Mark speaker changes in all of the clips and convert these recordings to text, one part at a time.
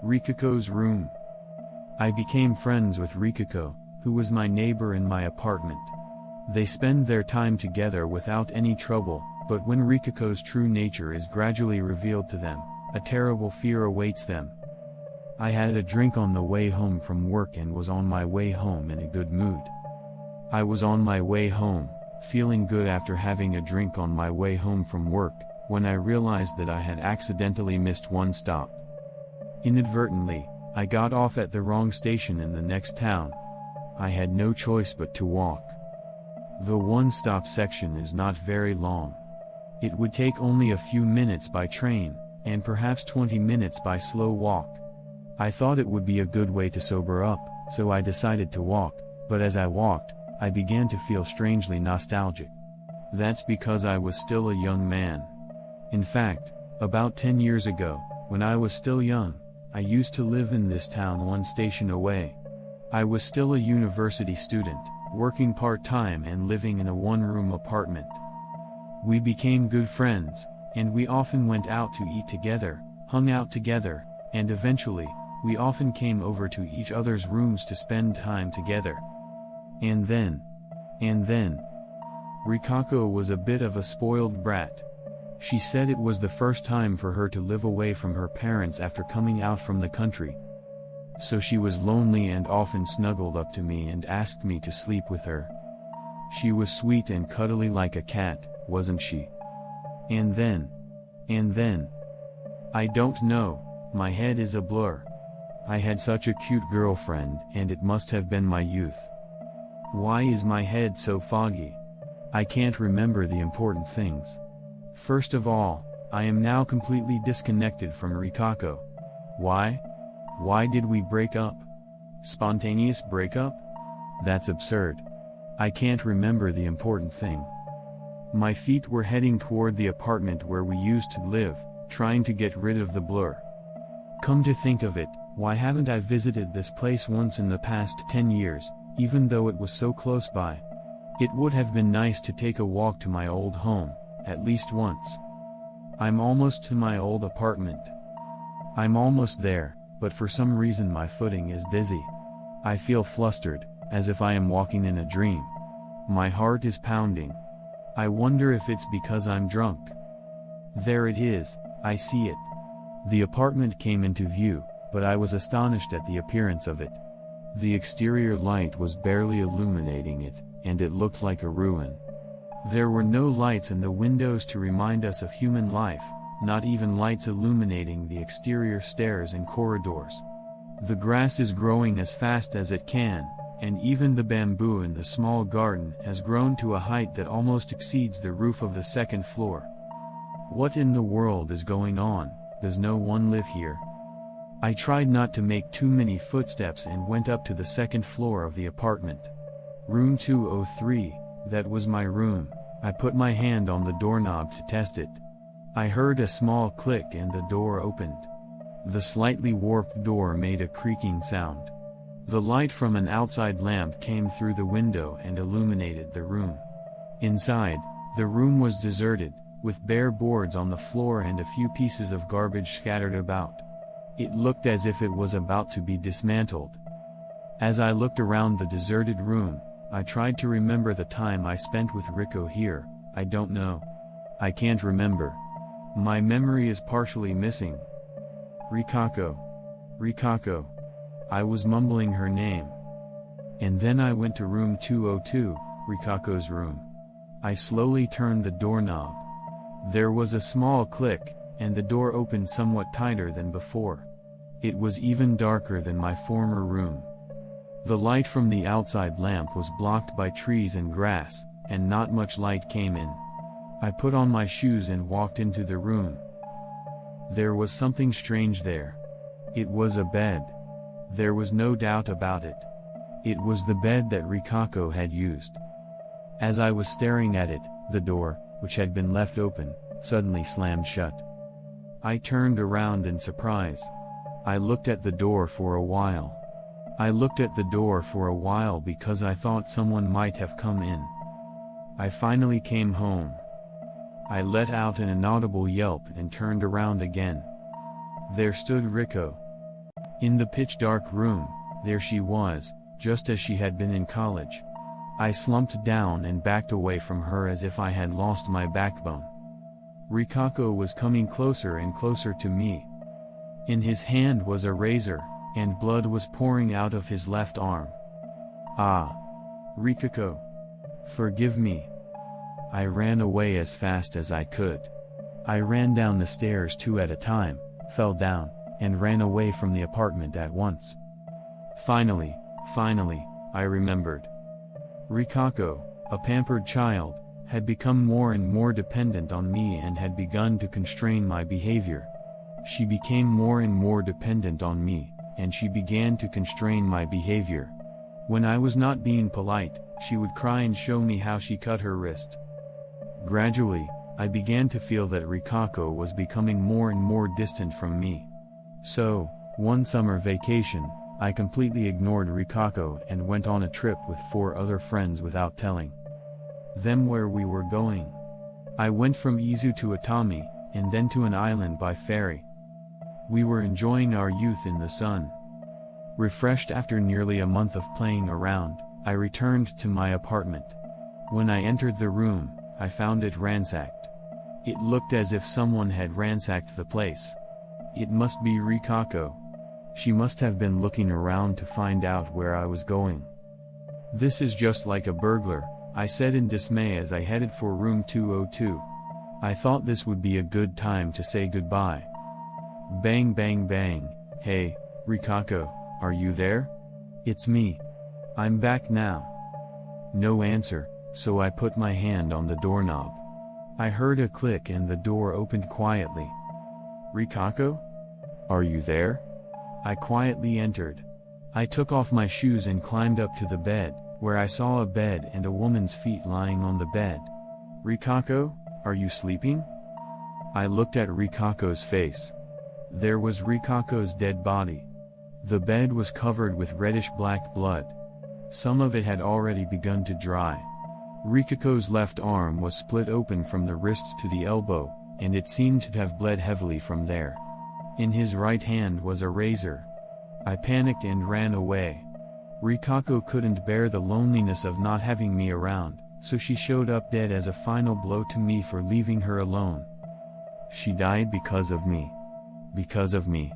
Speaker 1: Ricaco's room. I became friends with Ricaco, who was my neighbor in my apartment. They spend their time together without any trouble, but when Ricaco's true nature is gradually revealed to them, a terrible fear awaits them. I had a drink on the way home from work and was on my way home in a good mood. I was on my way home, feeling good after having a drink on my way home from work, when I realized that I had accidentally missed one stop. Inadvertently, I got off at the wrong station in the next town. I had no choice but to walk. The one-stop section is not very long. It would take only a few minutes by train, and perhaps 20 minutes by slow walk. I thought it would be a good way to sober up, so I decided to walk, but as I walked, I began to feel strangely nostalgic. That's because I was still a young man. In fact, about 10 years ago, when I was still young, I used to live in this town one station away. I was still a university student, working part-time and living in a one-room apartment. We became good friends, and we often went out to eat together, hung out together, and eventually, we often came over to each other's rooms to spend time together. And then, Ricaco was a bit of a spoiled brat. She said it was the first time for her to live away from her parents after coming out from the country. So she was lonely and often snuggled up to me and asked me to sleep with her. She was sweet and cuddly like a cat, wasn't she? And then, I don't know, my head is a blur. I had such a cute girlfriend and it must have been my youth. Why is my head so foggy? I can't remember the important things. First of all, I am now completely disconnected from Ricaco. Why? Why did we break up? Spontaneous breakup? That's absurd. I can't remember the important thing. My feet were heading toward the apartment where we used to live, trying to get rid of the blur. Come to think of it, why haven't I visited this place once in the past 10 years, even though it was so close by? It would have been nice to take a walk to my old home, at least once. I'm almost to my old apartment. I'm almost there, but for some reason my footing is dizzy. I feel flustered, as if I am walking in a dream. My heart is pounding. I wonder if it's because I'm drunk. There it is, I see it. The apartment came into view, but I was astonished at the appearance of it. The exterior light was barely illuminating it, and it looked like a ruin. There were no lights in the windows to remind us of human life, not even lights illuminating the exterior stairs and corridors. The grass is growing as fast as it can, and even the bamboo in the small garden has grown to a height that almost exceeds the roof of the second floor. What in the world is going on? Does no one live here? I tried not to make too many footsteps and went up to the second floor of the apartment. Room 203, that was my room. I put my hand on the doorknob to test it. I heard a small click and the door opened. The slightly warped door made a creaking sound. The light from an outside lamp came through the window and illuminated the room. Inside, the room was deserted, with bare boards on the floor and a few pieces of garbage scattered about. It looked as if it was about to be dismantled. As I looked around the deserted room, I tried to remember the time I spent with Rico here. I don't know. I can't remember. My memory is partially missing. Ricaco. Ricaco. I was mumbling her name. And then I went to room 202, Ricaco's room. I slowly turned the doorknob. There was a small click, and the door opened somewhat tighter than before. It was even darker than my former room. The light from the outside lamp was blocked by trees and grass, and not much light came in. I put on my shoes and walked into the room. There was something strange there. It was a bed. There was no doubt about it. It was the bed that Ricaco had used. As I was staring at it, the door, which had been left open, suddenly slammed shut. I turned around in surprise. I looked at the door for a while. Because I thought someone might have come in. I finally came home. I let out an inaudible yelp and turned around again. There stood Rico. In the pitch-dark room, there she was, just as she had been in college. I slumped down and backed away from her as if I had lost my backbone. Ricaco was coming closer and closer to me. In his hand was a razor, and blood was pouring out of his left arm. Ah! Ricaco! Forgive me. I ran away as fast as I could. I ran down the stairs 2 at a time, fell down, and ran away from the apartment at once. Finally, I remembered. Ricaco, a pampered child, had become more and more dependent on me and had begun to constrain my behavior. She became more and more dependent on me, and she began to constrain my behavior. When I was not being polite, she would cry and show me how she cut her wrist. Gradually, I began to feel that Ricaco was becoming more and more distant from me. So, one summer vacation, I completely ignored Ricaco and went on a trip with 4 other friends without telling them where we were going. I went from Izu to Atami, and then to an island by ferry. We were enjoying our youth in the sun. Refreshed after nearly a month of playing around, I returned to my apartment. When I entered the room, I found it ransacked. It looked as if someone had ransacked the place. It must be Ricaco. She must have been looking around to find out where I was going. This is just like a burglar, I said in dismay as I headed for room 202. I thought this would be a good time to say goodbye. Bang bang bang, hey, Ricaco, are you there? It's me. I'm back now. No answer, so I put my hand on the doorknob. I heard a click and the door opened quietly. Ricaco? Are you there? I quietly entered. I took off my shoes and climbed up to the bed, where I saw a bed and a woman's feet lying on the bed. Ricaco, are you sleeping? I looked at Ricaco's face. There was Ricaco's dead body. The bed was covered with reddish-black blood. Some of it had already begun to dry. Ricaco's left arm was split open from the wrist to the elbow, and it seemed to have bled heavily from there. In his right hand was a razor. I panicked and ran away. Ricaco couldn't bear the loneliness of not having me around, so she showed up dead as a final blow to me for leaving her alone. She died because of me. Because of me.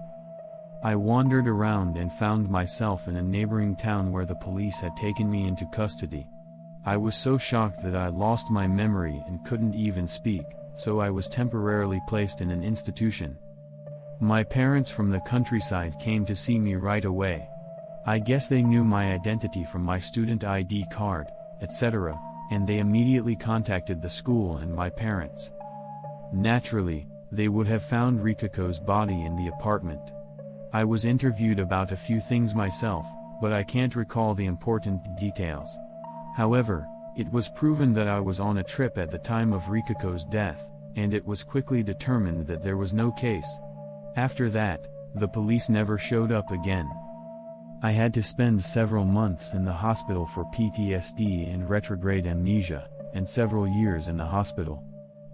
Speaker 1: I wandered around and found myself in a neighboring town where the police had taken me into custody. I was so shocked that I lost my memory and couldn't even speak, so I was temporarily placed in an institution. My parents from the countryside came to see me right away. I guess they knew my identity from my student ID card, etc., and they immediately contacted the school and my parents. Naturally, they would have found Ricaco's body in the apartment. I was interviewed about a few things myself, but I can't recall the important details. However, it was proven that I was on a trip at the time of Ricaco's death, and it was quickly determined that there was no case. After that, the police never showed up again. I had to spend several months in the hospital for PTSD and retrograde amnesia, and several years in the hospital.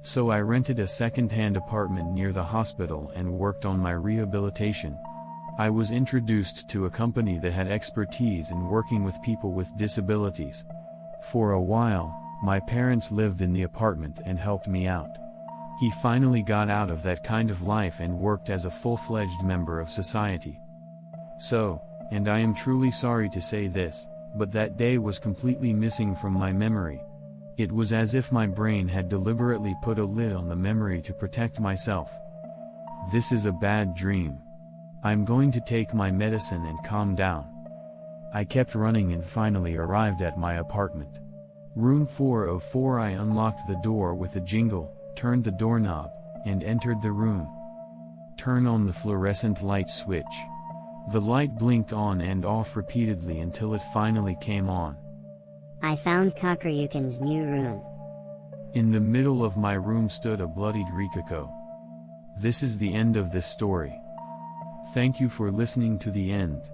Speaker 1: So I rented a second-hand apartment near the hospital and worked on my rehabilitation. I was introduced to a company that had expertise in working with people with disabilities. For a while, my parents lived in the apartment and helped me out. He finally got out of that kind of life and worked as a full-fledged member of society. So, and I am truly sorry to say this, but that day was completely missing from my memory. It was as if my brain had deliberately put a lid on the memory to protect myself. This is a bad dream. I'm going to take my medicine and calm down. I kept running and finally arrived at my apartment. Room 404. I unlocked the door with a jingle, turned the doorknob, and entered the room. Turn on the fluorescent light switch. The light blinked on and off repeatedly until it finally came on.
Speaker 2: I found Kakuryukin's new room.
Speaker 1: In the middle of my room stood a bloodied Ricaco. This is the end of this story. Thank you for listening to the end.